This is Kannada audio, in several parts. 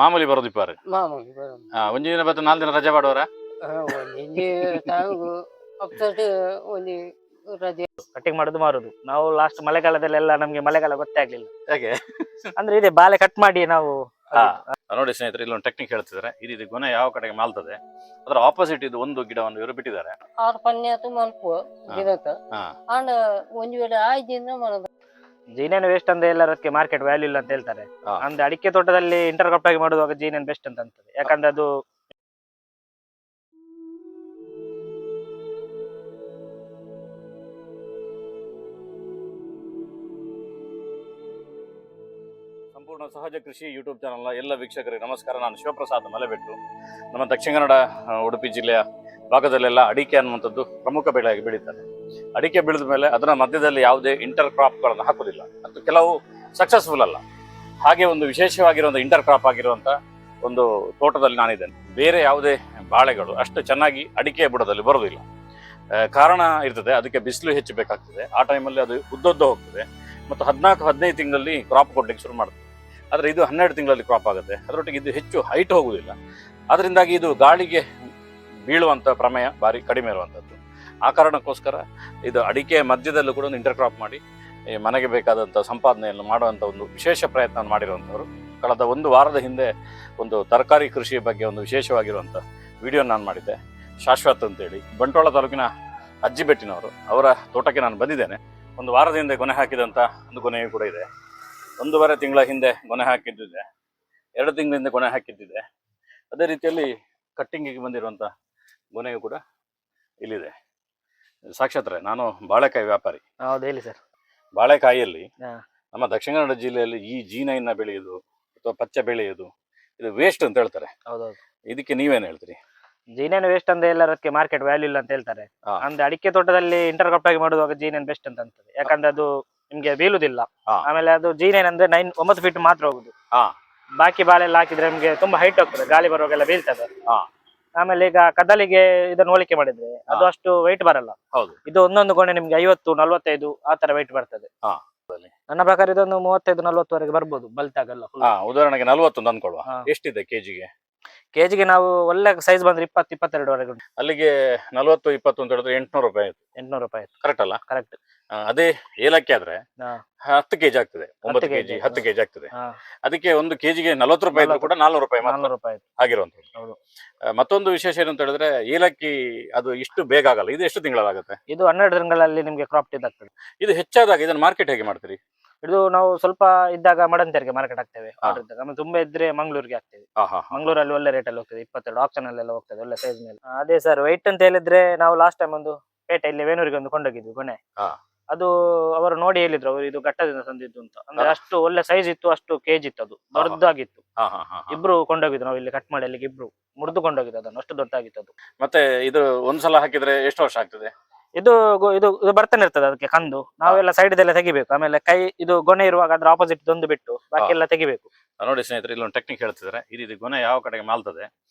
ಮಾಮೂಲಿ ಬರೋದು ಇಪ್ಪಾರು ಮಾಮೂಲಿ ಬರೋದು. ಒಂಜಿ ದಿನ ಬತ್ತು 4 ದಿನ ರಜೆ ಮಾಡುವರ ಒಂಜಿ ತಾವು ಅಪ್ಸಟ್ ಒಂಜಿ ರಜೆ ಕಟಿಂಗ್ ಮಾಡೋದು ಮಾರುದು. ನಾವು ಲಾಸ್ಟ್ ಮಳೆಗಾಲದಲ್ಲೆಲ್ಲ ನಮ್ಗೆ ಮಳೆಗಾಲ ಗೊತ್ತೇ ಆಗ್ಲಿಲ್ಲ. ಹೇಗೆ ಅಂದ್ರೆ ಇದೆ ಬಾಲೆ ಕಟ್ ಮಾಡಿ ನಾವು ನೋಡಿ ಸ್ನೇಹಿತರೆ, ಇಲ್ಲೊಂದು ಟೆಕ್ನಿಕ್ ಹೇಳ್ತಿದ್ದಾರೆ. ಈ ರೀತಿ ಗೊನೆ ಯಾವ ಕಡೆಗೆ ಮಾಲ್ತದೆ ಅದರ ಆಪೋಸಿಟ್ ಇದು ಒಂದು ಗಿಡವನ್ನು ಇವರು ಬಿಟ್ಟಿದ್ದಾರೆ. ಆರು ಪನ್ಯಾತು ಮಲ್ಪುವ ಗಿಡಕ್ಕ ಆಂಡ ಒಂಜಿ ವೇಳೆ ಆಯ್ದಿಂದ ಮಾಡೋದು. ಜೀನೇನು ವೇಸ್ಟ್ ಅಂದ್ರೆ ಎಲ್ಲರಕ್ಕೆ ಮಾರ್ಕೆಟ್ ವ್ಯಾಲ್ಯೂ ಇಲ್ಲ ಅಂತ ಹೇಳ್ತಾರೆ. ಅಂದ್ರೆ ಅಡಿಕೆ ತೋಟದಲ್ಲಿ ಇಂಟರ್ ಕ್ರಾಪ್ ಆಗಿ ಮಾಡುವಾಗ ಜೀನೇನ್ ಬೆಸ್ಟ್ ಅಂತ ಅಂತದೆ. ಯಾಕಂದ್ರೆ ಅದು ಸಂಪೂರ್ಣ ಸಹಜ ಕೃಷಿ ಯೂಟ್ಯೂಬ್ ಚಾನಲ್ನ ಎಲ್ಲ ವೀಕ್ಷಕರಿಗೆ ನಮಸ್ಕಾರ. ನಾನು ಶಿವಪ್ರಸಾದ್ ಮಲೆಬೆಟ್ಟು. ನಮ್ಮ ದಕ್ಷಿಣ ಕನ್ನಡ ಉಡುಪಿ ಜಿಲ್ಲೆಯ ಭಾಗದಲ್ಲೆಲ್ಲ ಅಡಿಕೆ ಅನ್ನುವಂಥದ್ದು ಪ್ರಮುಖ ಬೆಳೆಯಾಗಿ ಬೆಳೀತಾರೆ. ಅಡಿಕೆ ಬೆಳೆದ ಮೇಲೆ ಅದರ ಮಧ್ಯದಲ್ಲಿ ಯಾವುದೇ ಇಂಟರ್ ಕ್ರಾಪ್ಗಳನ್ನು ಹಾಕೋದಿಲ್ಲ. ಅದು ಕೆಲವು ಸಕ್ಸಸ್ಫುಲ್ ಅಲ್ಲ. ಹಾಗೆ ಒಂದು ವಿಶೇಷವಾಗಿರುವಂಥ ಇಂಟರ್ ಕ್ರಾಪ್ ಆಗಿರುವಂಥ ಒಂದು ತೋಟದಲ್ಲಿ ನಾನಿದ್ದೇನೆ. ಬೇರೆ ಯಾವುದೇ ಬಾಳೆಗಳು ಅಷ್ಟು ಚೆನ್ನಾಗಿ ಅಡಿಕೆ ಬುಡದಲ್ಲಿ ಬರೋದಿಲ್ಲ. ಕಾರಣ ಇರ್ತದೆ, ಅದಕ್ಕೆ ಬಿಸಿಲು ಹೆಚ್ಚು ಬೇಕಾಗ್ತದೆ. ಆ ಟೈಮಲ್ಲಿ ಅದು ಉದ್ದೊದ್ದ ಹೋಗ್ತದೆ ಮತ್ತು 14-15 ತಿಂಗಳಲ್ಲಿ ಕ್ರಾಪ್ ಕೊಡ್ಲಿಕ್ಕೆ ಶುರು ಮಾಡ್ತದೆ. ಆದರೆ ಇದು 12 ತಿಂಗಳಲ್ಲಿ ಕ್ರಾಪ್ ಆಗುತ್ತೆ. ಅದರೊಟ್ಟಿಗೆ ಇದು ಹೆಚ್ಚು ಹೈಟ್ ಹೋಗುವುದಿಲ್ಲ. ಅದರಿಂದಾಗಿ ಇದು ಗಾಳಿಗೆ ಬೀಳುವಂಥ ಪ್ರಮೇಯ ಭಾರಿ ಕಡಿಮೆ ಇರುವಂಥದ್ದು. ಆ ಕಾರಣಕ್ಕೋಸ್ಕರ ಇದು ಅಡಿಕೆ ಮಧ್ಯದಲ್ಲೂ ಕೂಡ ಒಂದು ಇಂಟರ್ ಕ್ರಾಪ್ ಮಾಡಿ ಮನೆಗೆ ಬೇಕಾದಂಥ ಸಂಪಾದನೆಯನ್ನು ಮಾಡುವಂಥ ಒಂದು ವಿಶೇಷ ಪ್ರಯತ್ನ ಮಾಡಿರುವಂಥವ್ರು. ಕಳೆದ 1 ವಾರದ ಹಿಂದೆ ಒಂದು ತರಕಾರಿ ಕೃಷಿಯ ಬಗ್ಗೆ ಒಂದು ವಿಶೇಷವಾಗಿರುವಂಥ ವಿಡಿಯೋ ನಾನು ಮಾಡಿದ್ದೆ. ಶಾಶ್ವತ್ ಅಂತೇಳಿ ಬಂಟ್ವಾಳ ತಾಲೂಕಿನ ಅಜ್ಜಿಬೆಟ್ಟಿನವರು, ಅವರ ತೋಟಕ್ಕೆ ನಾನು ಬಂದಿದ್ದೇನೆ. 1 ವಾರದ ಹಿಂದೆ ಗೊನೆ ಹಾಕಿದಂಥ ಒಂದು ಗೊನೆಯೂ ಕೂಡ ಇದೆ. 1.5 ತಿಂಗಳ ಹಿಂದೆ ಗೊನೆ ಹಾಕಿದ್ದಿದೆ. 2 ತಿಂಗಳ ಹಿಂದೆ ಗೊನೆ ಹಾಕಿದ್ದಿದೆ. ಅದೇ ರೀತಿಯಲ್ಲಿ ಕಟ್ಟಿಂಗಿಗೆ ಬಂದಿರುವಂಥ ಗೊನೆಯೂ ಕೂಡ ಇಲ್ಲಿದೆ. ಸಾಕ್ಷಾತ್ರೆ ನಾನು ಬಾಳೆಕಾಯಿ ವ್ಯಾಪಾರಿ. ಹೌದು, ಹೇಳಿ ಸರ್. ಬಾಳೆಕಾಯಿಯಲ್ಲಿ ನಮ್ಮ ದಕ್ಷಿಣ ಕನ್ನಡ ಜಿಲ್ಲೆಯಲ್ಲಿ ಈ ಜೀನೈನ ಬೆಳೆಯುವುದು ಅಥವಾ ಪಚ್ಚೆ ಬೆಳೆಯುವುದು ಇದು ವೇಸ್ಟ್ ಅಂತ ಹೇಳ್ತಾರೆ. ಹೌದೌದು. ಇದಕ್ಕೆ ನೀವೇನು ಹೇಳ್ತೀರಿ? ಜೀನೇನು ವೇಸ್ಟ್ ಅಂದ್ರೆ ಎಲ್ಲರಕ್ಕೆ ಮಾರ್ಕೆಟ್ ವ್ಯಾಲ್ಯೂ ಇಲ್ಲ ಅಂತ ಹೇಳ್ತಾರೆ. ಅಂದ್ರೆ ಅಡಿಕೆ ತೋಟದಲ್ಲಿ ಇಂಟರ್ ಕ್ರಾಪ್ ಆಗಿ ಮಾಡುವಾಗ ಜೀನೇನ್ ಬೆಸ್ಟ್ ಅಂತ ಅಂತದೆ. ಯಾಕಂದ್ರೆ ಅದು ನಿಮ್ಗೆ ಬೀಳುದಿಲ್ಲ. ಆಮೇಲೆ ಅದು ಜೀನೇನ್ ಅಂದ್ರೆ 9 ಫೀಟ್ ಮಾತ್ರ ಹೋಗುದು. ಬಾಕಿ ಬಾಳೆ ಎಲ್ಲ ಹಾಕಿದ್ರೆ ನಿಮ್ಗೆ ತುಂಬಾ ಹೈಟ್ ಹೋಗ್ತದೆ, ಗಾಳಿ ಬರುವಾಗೆಲ್ಲ ಬೀಳ್ತದೆ. ಆಮೇಲೆ ಈಗ ಕದಲಿಗೆ ಇದನ್ನು ಹೋಲಿಕೆ ಮಾಡಿದ್ರೆ ಅದು ಅಷ್ಟು weight ಬರಲ್ಲ. ಇದು ಒಂದೊಂದು ಗೊನೆ ನಿಮ್ಗೆ 50-45 ಆ ತರ weight ಬರ್ತದೆ. ನನ್ನ ಪ್ರಕಾರ ಇದೊಂದು 35-40 ವರೆಗೆ ಬರ್ಬೋದು ಬಲ್ತಾಗಲ್ಲ. ಉದಾಹರಣೆಗೆ 40 ಅಂದ್ಕೊಳ್ಳುವ, ಎಷ್ಟಿದೆ ಕೆಜಿಗೆ ನಾವು ಒಳ್ಳೆ ಸೈಜ್ ಬಂದ್ರೆ 20-22 ವರೆಗೆ ಉಂಟು. ಅಲ್ಲಿಗೆ 40-20 ಅಂತ ಹೇಳಿದ್ರೆ 800 ರೂಪಾಯಿ ಆಯ್ತು. 800 ರೂಪಾಯಿ ಕರೆಕ್ಟ್ ಅಲ್ಲ? ಕರೆಕ್ಟ್. ಅದೇ ಏಲಕ್ಕಿ ಆದ್ರೆ 10 ಕೆಜಿ ಆಗ್ತದೆ, 9 ಕೆಜಿ 10 ಕೆಜಿ ಆಗ್ತದೆ. ಅದಕ್ಕೆ 1 ಕೆಜಿಗೆ 40 ರೂಪಾಯಿ ಇದ್ರು ಕೂಡ 400 ರೂಪಾಯಿ ಆಗಿರುವಂತದ್ದು. ಮತ್ತೊಂದು ವಿಶೇಷ ಏನು ಅಂತ ಹೇಳಿದ್ರೆ ಏಲಕ್ಕಿ ಅದು ಇಷ್ಟು ಬೇಗ ಆಗಲ್ಲ. ಇದು ಎಷ್ಟು ತಿಂಗಳಾಗುತ್ತೆ? ಇದು 12 ತಿಂಗಳಲ್ಲಿ ನಿಮ್ಗೆ ಕ್ರಾಪ್ ಇದಾಗ್ತದೆ. ಇದು ಹೆಚ್ಚಾದಾಗ ಇದನ್ನ ಮಾರ್ಕೆಟ್ ಹೇಗೆ ಮಾಡ್ತೀರಿ? ಇದು ನಾವು ಸ್ವಲ್ಪ ಇದ್ದಾಗ ಮಡಂತರಿಗೆ ಮಾರ್ಕೆಟ್ ಆಗ್ತೇವೆ. ಆಮೇಲೆ ತುಂಬಾ ಇದ್ರೆ ಮಂಗಳೂರಿಗೆ ಆಗ್ತೇವೆ. ಮಂಗಳೂರಲ್ಲಿ ಒಳ್ಳೆ ರೇಟ್ ಅಲ್ಲಿ ಹೋಗ್ತದೆ, 22 ಆಪ್ಷನ್ ಅಲ್ಲೆಲ್ಲ ಹೋಗ್ತದೆ ಒಳ್ಳೆ ಸೈಜ್ ಮೇಲೆ. ಅದೇ ಸರ್, ವೈಟ್ ಅಂತ ಹೇಳಿದ್ರೆ ನಾವು ಲಾಸ್ಟ್ ಟೈಮ್ ಒಂದು ಪೇಟೆ ಇಲ್ಲಿ ವೇಣೂರಿಗೆ ಒಂದು ಕೊಂಡೋಗಿದ್ವಿ ಗೊನೆ. ಅದು ಅವರು ನೋಡಿ ಹೇಳಿದ್ರು, ಅವರು ಇದು ಘಟ್ಟದಿಂದ ತಂದಿದ್ದು ಅಂತ. ಅಂದ್ರೆ ಅಷ್ಟು ಒಳ್ಳೆ ಸೈಜ್ ಇತ್ತು, ಅಷ್ಟು ಕೆಜಿ ಇತ್ತು, ಅದು ದೊಡ್ಡದಾಗಿತ್ತು. ಇಬ್ರು ಕೊಂಡೋಗಿದ್ರು ನಾವು ಇಲ್ಲಿ ಕಟ್ ಮಾಡಿ ಅಲ್ಲಿಗೆ, ಇಬ್ರು ಮುರಿದು ಕೊಂಡೋಗಿದ್ದು ಅದನ್ನು, ಅಷ್ಟು ದೊಡ್ಡದಾಗಿತ್ತು ಅದು. ಮತ್ತೆ ಇದು ಒಂದ್ಸಲ ಹಾಕಿದ್ರೆ ಎಷ್ಟು ವರ್ಷ ಆಗ್ತದೆ? ಇದು ಇದು ಬರ್ತಾನೆ ಇರ್ತದೆ ಅದಕ್ಕೆ ಕಂದು. ನಾವೆಲ್ಲ ಸೈಡ್ ಎಲ್ಲ ತೆಗಿಬೇಕು. ಆಮೇಲೆ ಕೈ ಇದು ಗೊನೆ ಇರುವಾಗ ಅದ್ರ ಆಪೋಸಿಟ್ ಒಂದು ಬಿಟ್ಟು ಬಾಕಿ ಎಲ್ಲ ತೆಗಿಬೇಕು. ನೋಡಿ ಸ್ನೇಹಿತರೆ, ಇಲ್ಲೊಂದು ಟೆಕ್ನಿಕ್ ಹೇಳ್ತಿದ್ದಾರೆ. ಈ ರೀತಿ ಗೊನೆ ಯಾವ ಕಡೆಗೆ ಮಾಲ್ತದೆ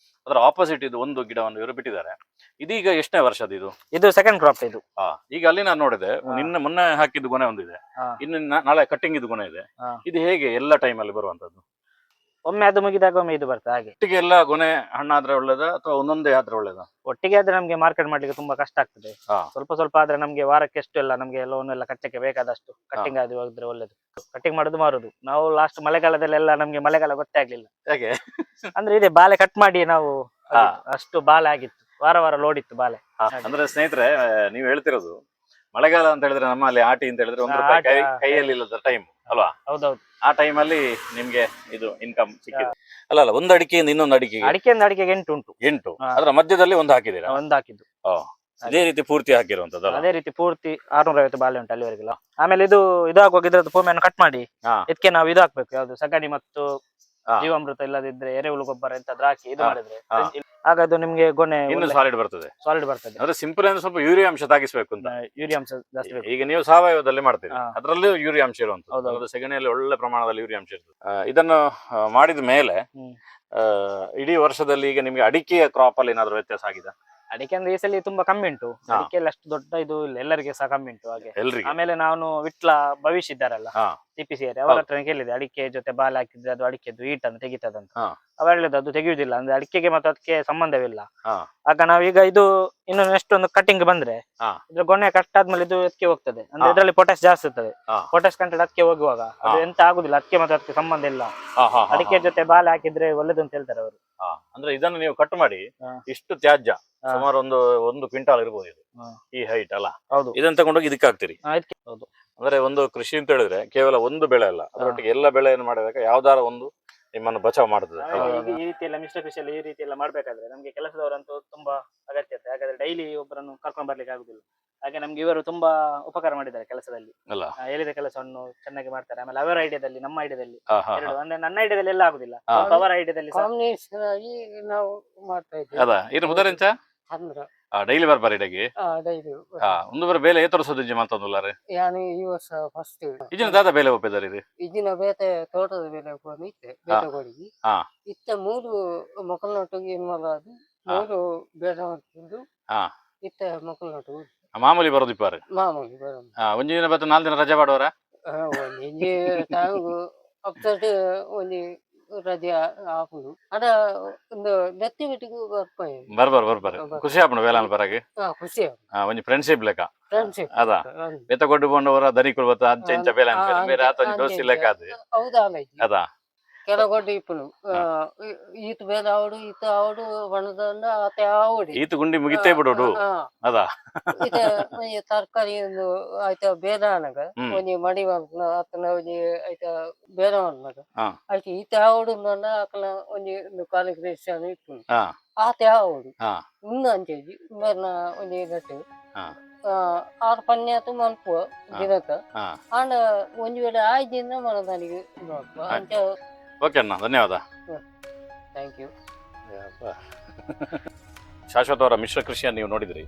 ಅದರ ಆಪೋಸಿಟ್ ಇದು ಒಂದು ಗಿಡವನ್ನು ಇವರು ಬಿಟ್ಟಿದ್ದಾರೆ. ಇದೀಗ ಎಷ್ಟನೇ ವರ್ಷದ ಇದು? ಇದು ಸೆಕೆಂಡ್ ಕ್ರಾಪ್ ಇದು. ಈಗ ಅಲ್ಲಿ ನಾನು ನೋಡಿದೆ, ಮೊನ್ನೆ ಹಾಕಿದ್ದು ಗೊನೆ ಒಂದಿದೆ, ಇನ್ನು ನಾಳೆ ಕಟ್ಟಿಂಗ್ ಇದು ಗೊನೆ ಇದೆ. ಇದು ಹೇಗೆ ಎಲ್ಲ ಟೈಮ್ ಅಲ್ಲಿ ಬರುವಂತದ್ದು? ಒಮ್ಮೆ ಅದು ಮುಗಿದಾಗ ಒಮ್ಮೆ ಇದು ಬರ್ತದೆ. ಹಾಗೆ ಒಟ್ಟಿಗೆ ಎಲ್ಲ ಗೊನೆ ಹಣ್ಣಾದ್ರೆ ಒಳ್ಳೇದ ಅಥವಾ ಒಂದೊಂದೇ ಆದ್ರೆ ಒಳ್ಳೇದ? ಒಟ್ಟಿಗೆ ಆದ್ರೆ ನಮ್ಗೆ ಮಾರ್ಕೆಟ್ ಮಾಡ್ಲಿಕ್ಕೆ ತುಂಬಾ ಕಷ್ಟ ಆಗ್ತದೆ. ಸ್ವಲ್ಪ ಸ್ವಲ್ಪ ಆದ್ರೆ ನಮ್ಗೆ ವಾರಕ್ಕೆ ಎಷ್ಟು ಎಲ್ಲ ನಮ್ಗೆ ಲೋನ್ ಕಟ್ಟಕ್ಕೆ ಬೇಕಾದಷ್ಟು ಕಟ್ಟಿಂಗ್ ಆದ್ರೆ ಹೋಗಿದ್ರೆ ಒಳ್ಳೇದು. ಕಟ್ಟಿಂಗ್ ಮಾಡುದು ಮಾರುದು. ನಾವು ಲಾಸ್ಟ್ ಮಳೆಗಾಲದಲ್ಲೆಲ್ಲ ನಮ್ಗೆ ಮಳೆಗಾಲ ಗೊತ್ತೇ ಆಗ್ಲಿಲ್ಲ. ಹೇಗೆ ಅಂದ್ರೆ ಇದೆ ಬಾಲೆ ಕಟ್ ಮಾಡಿ ನಾವು ಅಷ್ಟು ಬಾಲೆ ಆಗಿತ್ತು, ವಾರ ಲೋಡ್ ಇತ್ತು ಬಾಲೆ. ಅಂದ್ರೆ ಸ್ನೇಹಿತರೆ, ನೀವು ಹೇಳ್ತಿರೋದು ಮಳೆಗಾಲ ಅಂತ ಹೇಳಿದ್ರೆ ನಮ್ಮಲ್ಲಿ ಆಟಿ ಅಂತ ಹೇಳಿದ್ರೆ ₹1 ಕೈಯಲ್ಲಿ ಇಲ್ಲದ ಟೈಮ್ ಅಲ್ವಾ? ಹೌದೌದು. ಆ ಟೈಮ್ ಅಲ್ಲಿ ನಿಮ್ಗೆ ಇದು ಇನ್ಕಮ್ ಸಿಕ್ಕಿದೆ. ಅಲ್ಲ ಒಂದು ಅಡಿಕೆಯಿಂದ ಇನ್ನೊಂದು ಅಡಿಕೆಯಿಂದ ಅಡಿಕೆಗೆ 8 ಉಂಟು. 8 ಅದರ ಮಧ್ಯದಲ್ಲಿ ಒಂದು ಹಾಕಿದ್ದೀರಾ? ಒಂದು ಹಾಕಿದ್ದು. ಅದೇ ರೀತಿ ಪೂರ್ತಿ ಹಾಕಿರುವಂತದ್ದು? ಅದೇ ರೀತಿ ಪೂರ್ತಿ 650 ಬಾಳೆ ಉಂಟು ಅಲ್ಲಿವರೆಗೆಲ್ಲ. ಆಮೇಲೆ ಇದು ಆಗುವಾಗ ಇದ್ರದ್ದು ಪೂಮೆಯನ್ನು ಕಟ್ ಮಾಡಿ ಇದಕ್ಕೆ ನಾವು ಇದು ಹಾಕ್ಬೇಕು, ಯಾವ್ದು ಸಗಣಿ ಮತ್ತು ಜೀವಾಮೃತ, ಇಲ್ಲದಿದ್ರೆ ಎರೆಹುಳು ಗೊಬ್ಬರ ಎಂತಾದ್ರೂ ಹಾಕಿ ಇದು ಮಾಡಿದ್ರೆ ಆಗ ಅದು ನಿಮ್ಗೆ ಗೊನೆ ಇನ್ನು ಸಾಲಿಡ್ ಬರ್ತದೆ. ಅಂದ್ರೆ ಸಿಂಪಲ್ ಅಂದ್ರೆ ಸ್ವಲ್ಪ ಯೂರಿಯಾ ಅಂಶ ತಾಗಿಸ್ಬೇಕು ಅಂತ. ಯೂರಿಯಾ ಅಂಶ ಜಾಸ್ತಿ. ಈಗ ನೀವು ಸಾವಯವದಲ್ಲಿ ಮಾಡ್ತೀರಿ, ಅದರಲ್ಲೂ ಯೂರಿಯಾ ಅಂಶ ಇರುವಂತದ್ದು. ಸಗಣಿಯಲ್ಲಿ ಒಳ್ಳೆ ಪ್ರಮಾಣದಲ್ಲಿ ಯೂರಿಯಾ ಅಂಶ ಇರ್ತದೆ. ಇದನ್ನು ಮಾಡಿದ ಮೇಲೆ ಇಡೀ ವರ್ಷದಲ್ಲಿ ಈಗ ನಿಮ್ಗೆ ಅಡಿಕೆಯ ಕ್ರಾಪ್ ಅಲ್ಲಿ ಏನಾದ್ರು ವ್ಯತ್ಯಾಸ ಆಗಿದೆ? ಅಡಿಕೆ ಅಂದ್ರೆ ಈ ಸಲ ತುಂಬಾ ಕಮ್ಮಿ ಉಂಟು. ಹಾ. ಅಡಿಕೆ ಎಲ್ಲ ಅಷ್ಟು ದೊಡ್ಡ ಇದು ಇಲ್ಲ, ಎಲ್ಲರಿಗೆ ಸಹ ಕಮ್ಮಿ ಉಂಟು ಹಾಗೆ. ಎಲ್ರಿಗೆ ಆಮೇಲೆ ನಾನು ವಿಟ್ಲ ಭವಿಷ್ ಇದ್ದಾರಲ್ಲ ಹಾ TPC ಅವರ ಹತ್ರ ಕೇಳಿದೆ, ಅಡಿಕೆ ಜೊತೆ ಬಾಲ್ ಹಾಕಿದ್ರೆ ಅದು ಅಡಿಕೆದು ಈಟ್ ಅಂತ ತೆಗಿತದಂತ. ಹಾ. ಅವ್ರು ಹೇಳಿದ್ರು ಅದು ತೆಗೆಯುವುದಿಲ್ಲ, ಅಂದ್ರೆ ಅಡಿಕೆಗೆ ಮತ್ತು ಅದಕ್ಕೆ ಸಂಬಂಧವಿಲ್ಲ. ಹಾ. ಆಗ ನಾವೀಗ ಇದು ಇನ್ನು ನೆಕ್ಸ್ಟ್ ಒಂದು ಕಟಿಂಗ್ ಬಂದ್ರೆ ಹಾ. ಇದ್ರ ಗೊನೆ ಕಟ್ ಆದ್ಮೇಲೆ ಇದು ಅದಕ್ಕೆ ಹೋಗ್ತದೆ, ಅಂದ್ರೆ ಹಾ. ಇದರಲ್ಲಿ ಪೊಟ್ಯಾಶ್ ಜಾಸ್ತಿ ಇರ್ತದೆ. ಹಾ. ಪೊಟ್ಯಾಶ್ ಕಂಟೆಂಟ್ ಅದಕ್ಕೆ ಹೋಗುವಾಗ ಅದು ಹಾ. ಎಂತ ಆಗುದಿಲ್ಲ, ಅದಕ್ಕೆ ಮತ್ತು ಅದಕ್ಕೆ ಸಂಬಂಧ ಇಲ್ಲ. ಹಾ, ಹಾ, ಹಾ, ಅಡಿಕೆ ಜೊತೆ ಬಾಲ್ ಹಾಕಿದ್ರೆ ಒಳ್ಳೇದು ಅಂತ ಹೇಳ್ತಾರೆ ಅವರು. ಹಾ. ಅಂದ್ರೆ ಇದನ್ನು ನೀವು ಕಟ್ ಮಾಡಿ ಹಾ. ಇಷ್ಟು ತ್ಯಾಜ್ಯ ಹಾ. ಸುಮಾರು ಒಂದು ಕ್ವಿಂಟಾಲ್ ಇರ್ಬೋದು ಇದು, ಹಾ. ಈ ಹೈಟ್ ಅಲ್ಲ. ಹೌದು. ಇದನ್ನ ತಗೊಂಡೋಗಿ ಇದಕ್ಕೆ ಹಾಕ್ತೀರಿ. ಅದಕ್ಕೆ ಹೌದು. ಅಂದ್ರೆ ಒಂದು ಕೃಷಿ ಅಂತ ಹೇಳಿದ್ರೆ ಕೇವಲ ಒಂದು ಬೆಳೆ ಅಲ್ಲ, ಅದರೊಟ್ಟಿಗೆ ಎಲ್ಲ ಬೆಳೆಯನ್ನು ಮಾಡಿದಾಗ ಯಾವ್ದಾರ ಒಂದು ನಿಮ್ಮನ್ನು ಬಚಾವ್ ಮಾಡ್ತದೆ. ಈ ರೀತಿ ಎಲ್ಲ ಮಿಶ್ರ ಕೃಷಿಯಲ್ಲಿ ಈ ರೀತಿ ಎಲ್ಲ ಮಾಡ್ಬೇಕಾದ್ರೆ ನಮ್ಗೆ ಕೆಲಸದವರಂತೂ ತುಂಬಾ ಅಗತ್ಯತೆ. ಹಾಗಾದ್ರೆ ಡೈಲಿ ಒಬ್ಬರನ್ನು ಕರ್ಕೊಂಡು ಬರ್ಲಿಕ್ಕೆ ಆಗುದಿಲ್ಲ. ಹಾಗೆ ನಮ್ಗೆ ಇವರು ತುಂಬಾ ಉಪಕಾರ ಮಾಡಿದ್ದಾರೆ ಕೆಲಸದಲ್ಲಿ. ಅಲ್ಲ, ಹೇಳಿದ ಕೆಲಸವನ್ನು ಚೆನ್ನಾಗಿ ಮಾಡ್ತಾರೆ. ಆಮೇಲೆ ಅವರ ಐಡಿಯಾದಲ್ಲಿ ನಮ್ಮ ಐಡಿಯಾದಲ್ಲಿ ಹಾ, ಹಾ, ಎರಡು, ಹಾ. ಅಂದ್ರೆ ನನ್ನ ಐಡಿಯಾದಲ್ಲಿ ಎಲ್ಲ ಆಗುದಿಲ್ಲ, ಹಾ. ಅವರ ಐಡಿಯಾದಲ್ಲಿ ಸಹ. ಕಾಂಬಿನೇಷನ್ ಆಗಿ ನಾವು ಮಾಡ್ತಾ ಇದ್ದೀವಿ. ಅದ ಇನ್ನು ಮುದರಿಂಚ ಅಂದ್ರೆ ಡೈಲಿ ಬರ್ಬಾರಿ ಇಡಗಿ ಡೈಲಿ ಒಂದು ಬರ ಬೇಲೆ ಏತರ ಸೋದಿಜ್ಜಿ ಮಾತಂದುಲ್ಲಾರೆ ಯಾನು ಈ ವರ್ಷ ಫಸ್ಟ್ ಇಜಿನ ದಾದ ಬೇಲೆ ಒಪ್ಪಿದಾರೆ ಇದು ಇದಿನ ಬೇತೆ ತೋಟದ ಬೇಲೆ ಇತ್ತೆ ಬೇತೆ ಕೊಡಿ ಹಾ. ಇತ್ತ ಮೂರು ಮೊಕ್ಕಲ್ನೊಟ್ಟಿಗೆ ಏನ್ ಮಾಡೋದು, ಮೂರು ಬೇಡ ಮಾಡ್ತಿದ್ದು ಹಾ. ಇತ್ತ ಮೊಕ್ಕಲ್ನೊಟ್ಟಿಗೆ ಮಾಮೂಲಿ ಬರೋದಿಪ್ಪಾರು ಮಾಮೂಲಿ ಬೇಡ ಒಂದ್ ದಿನ ಬತ್ತ 4 ದಿನ ರಜೆ ಮಾಡುವರ ಒಂಜಿ ಟೈಮ್ಗು ಅಪ್ಸಟ್ ಒಂಜಿ ರಜೆ ಹಾಕುದು ಅದ ಒಂದು ನೆತ್ತಿ ಬಿಟ್ಟಿಗೂ ಬರ್ಬಾರ ಖುಷಿ ಆಪಣ ಬೇಲಾನ್ ಬರಾಗಿ ಖುಷಿ ಒಂಜಿ ಫ್ರೆಂಡ್ಶಿಪ್ ಲೆಕ್ಕ ಫ್ರೆಂಡ್ಶಿಪ್ ಅದ ಬೆತ್ತ ಕೊಟ್ಟು ಬಂದವರ ದನಿಕುಲ್ ಬತ್ತ ಅಂಚೆ ಇಂಚ ಬೇಲಾನ್ ಬೇರೆ ಆತ ದೋಸ್ತಿ ಲೆಕ್ಕ ಅದು ಹೌದಾ ಅದ ಕೆಲಗೊಡ್ಡು ಇಪ್ಪನು ಈತ ಬೇರೆ ಆವಡು ಈತ ಆವಡು ಬಣ್ಣದನ್ನ ಆತ ಆವಡಿ ಈತ ಗುಂಡಿ ಮುಗಿತೇ ಬಿಡೋಡು ಅದ ಈತ ಒಂಜಿ ತರಕಾರಿ ಒಂದು ಆಯ್ತ ಬೇರೆ ಅನ್ನಗ ಒಂಜಿ ಮಡಿ ಮಲ್ಪನ ಆತನ ಒಂಜಿ ಆಯ್ತ ಬೇರೆ ಮಲ್ಪನ ಆಯ್ತು ಈತ ಆವಡು ಆಕಲ ಒಂಜಿ ಕ್ವಾಲಿಫಿಕೇಶನ್ ಇಪ್ಪನು ಆತ ಆವಡು ಇನ್ನು ಅಂಚೆಜಿ ಮೇರ್ನ ಒಂಜಿ ಗಟ್ಟು ಆರು ಪನ್ಯಾತು ಮಲ್ಪುವ ದಿನಕ್ಕ ಆಂಡ ಒಂಜಿ ವೇಳೆ ಆಯ್ದಿಂದ ಮನದಾನಿಗೆ ಅಂಚ. ಓಕೆ ಅಣ್ಣ, ಧನ್ಯವಾದ. Thank you. ಶಾಶ್ವತ ಅವರ ಮಿಶ್ರ ಕೃಷಿಯನ್ನು ನೀವು ನೋಡಿದ್ರಿ.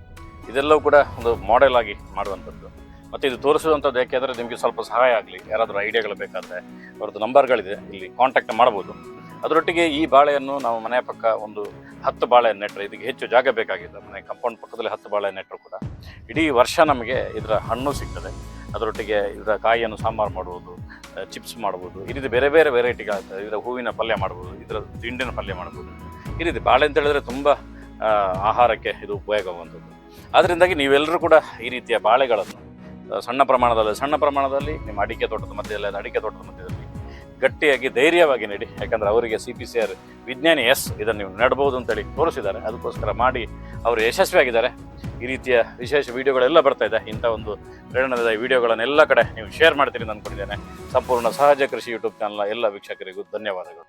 ಇದೆಲ್ಲವೂ ಕೂಡ ಒಂದು ಮಾಡೆಲ್ ಆಗಿ ಮಾಡುವಂಥದ್ದು. ಮತ್ತು ಇದು ತೋರಿಸುವಂಥದ್ದು ಯಾಕೆಂದರೆ ನಿಮಗೆ ಸ್ವಲ್ಪ ಸಹಾಯ ಆಗಲಿ, ಯಾರಾದರೂ ಐಡಿಯಾಗಳು ಬೇಕಾದರೆ ಅವ್ರದ್ದು ನಂಬರ್ಗಳಿದೆ, ಇಲ್ಲಿ ಕಾಂಟ್ಯಾಕ್ಟ್ ಮಾಡ್ಬೋದು. ಅದರೊಟ್ಟಿಗೆ ಈ ಬಾಳೆಯನ್ನು ನಾವು ಮನೆಯ ಪಕ್ಕ ಒಂದು 10 ಬಾಳೆ ನೆಟ್ಟರೆ, ಇದಕ್ಕೆ ಹೆಚ್ಚು ಜಾಗ ಬೇಕಾಗಿದೆ. ಮನೆ ಕಾಂಪೌಂಡ್ ಪಕ್ಕದಲ್ಲಿ 10 ಬಾಳೆ ನೆಟ್ಟರು ಕೂಡ ಇಡೀ ವರ್ಷ ನಮಗೆ ಇದರ ಹಣ್ಣು ಸಿಗ್ತದೆ. ಅದರೊಟ್ಟಿಗೆ ಇದರ ಕಾಯಿಯನ್ನು ಸಾಂಬಾರು ಮಾಡ್ಬೋದು, ಚಿಪ್ಸ್ ಮಾಡ್ಬೋದು, ಈ ರೀತಿ ಬೇರೆ ಬೇರೆ ವೆರೈಟಿಗಳಾಗ್ತದೆ. ಇದರ ಹೂವಿನ ಪಲ್ಯ ಮಾಡ್ಬೋದು, ಇದರ ದಿಂಡಿನ ಪಲ್ಯ ಮಾಡ್ಬೋದು. ಈ ರೀತಿ ಬಾಳೆ ಅಂತ ಹೇಳಿದ್ರೆ ತುಂಬ ಆಹಾರಕ್ಕೆ ಇದು ಉಪಯೋಗವಾಗುವಂಥದ್ದು. ಅದರಿಂದಾಗಿ ನೀವೆಲ್ಲರೂ ಕೂಡ ಈ ರೀತಿಯ ಬಾಳೆಗಳನ್ನು ಸಣ್ಣ ಪ್ರಮಾಣದಲ್ಲಿ ನಿಮ್ಮ ಅಡಿಕೆ ತೋಟದ ಮಧ್ಯದಲ್ಲಿ, ಅಡಿಕೆ ತೋಟದ ಮಧ್ಯದಲ್ಲಿ ಗಟ್ಟಿಯಾಗಿ ಧೈರ್ಯವಾಗಿ ನೆಡಿ. ಯಾಕಂದರೆ ಅವರಿಗೆ CPCR ವಿಜ್ಞಾನಿ ಇದನ್ನು ನೀವು ನೆಡ್ಬೋದು ಅಂತೇಳಿ ತೋರಿಸಿದ್ದಾರೆ. ಅದಕ್ಕೋಸ್ಕರ ಮಾಡಿ ಅವರು ಯಶಸ್ವಿಯಾಗಿದ್ದಾರೆ. ಈ ರೀತಿಯ ವಿಶೇಷ ವಿಡಿಯೋಗಳೆಲ್ಲ ಬರ್ತಾ ಇದೆ. ಇಂಥ ಒಂದು ಪ್ರೇರಣಾದಾಯಕ ವಿಡಿಯೋಗಳನ್ನೆಲ್ಲ ಕಡೆ ನೀವು ಶೇರ್ ಮಾಡ್ತೀರಿ ಅಂತ ಅಂದ್ಕೊಂಡಿದ್ದೇನೆ. ಸಂಪೂರ್ಣ ಸಹಜ ಕೃಷಿ ಯೂಟ್ಯೂಬ್ ಚಾನಲ್ನ ಎಲ್ಲ ವೀಕ್ಷಕರಿಗೂ ಧನ್ಯವಾದಗಳು.